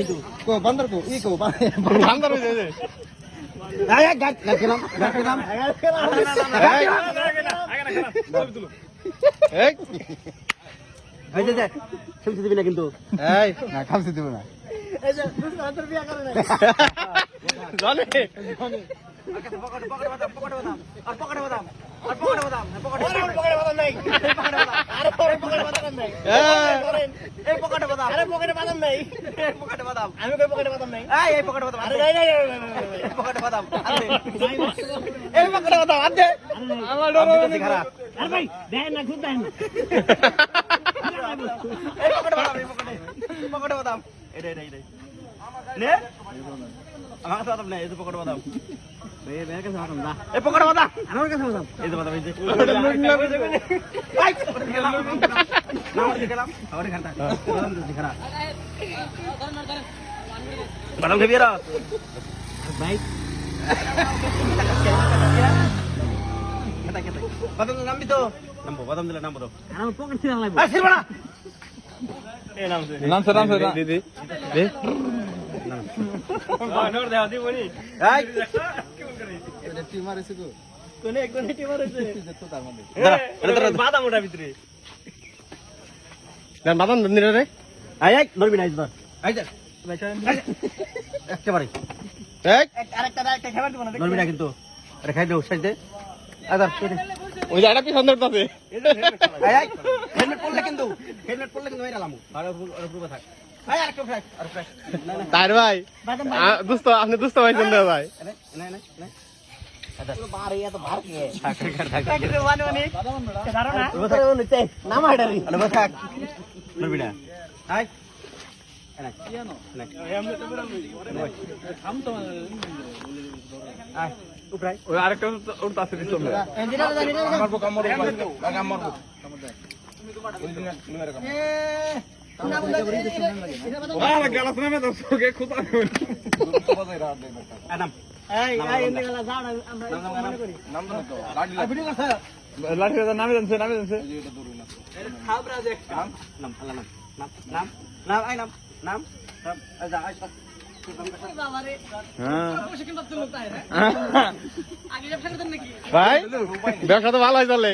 কিন্তু কো বান্দর কো ই কো বান্দর হয়ে যায় এই গাছ খেলাম এই যে শুনতে দিবি না কিন্তু এই না খামছে দেব না এই যে দুসরা বিয়া করে না জানে পকেটে বাদাম আর পকেটে বাদাম নাই আরে পকেটে বাদাম নাই এই পকেটে বাদাম আরে পকেটে বাদাম নাই এই পকেটে বাদাম আমি কই পকেটে বাদাম নাই এই পকেটে বাদাম আরে নাই পকেটে বাদাম আরে এই পকেটে বাদাম আরে আমার ডর খারাপ আরে ভাই দেন না খুদ দেন এই পকেটে বাদাম এই নে আমার কাছে বাদাম নাই এই পকেটে বাদাম এই পকেটে বাদাম আমার কাছে বাদাম এই যে বাদাম এই যে বাদাম খাবি আর ভাই বাদাম নামবি তো নামবো বাদাম দিলে নামবো তো আমার পকেট ছিড়া লাগবে আই ছিড়বা না এই নামছে দিদি দে নর দেও দি বনি এই এটা টিমার এসে গো কোনে টিমার আছে তো তার মধ্যে বাদাম ওটা ভিতরে না বাদাম নিরে রে আই ধরবি না ধর আই যা একেবারে এই আরেকটা খাবার দিব না ধরবি না কিন্তু আরে খাই দেও সাইড দে আদার ওই যে একটা পিছন ধরতাছে আই হেলমেট পরলে কিন্তু মেরালামু আর উপরে থাক আই আরেকটা ফ্রেশ আর ফ্রেশ তার ভাই দোস্ত আপনি দোস্ত ভাইছেন না ভাই না আদার বারে এত ভার কে থাক ওয়ানি ধারণা না মাইডারি আরে বস থাক ধরবি না আই ওই আরেকটা ওর আছে পিছন মারবো মারবো ওরা গেলাস না তো ওকে খুদা আদম এই এনে গেলা যাও না আমরা মনে করি নাম তো লাঠি ভিডিও করছ লাঠি নামে জানছে এটা দূর না খাবরা দেখ নাম আল্লাহ নাম আই নাম আজা আই ভাই ব্যবসা তো ভালোই চলে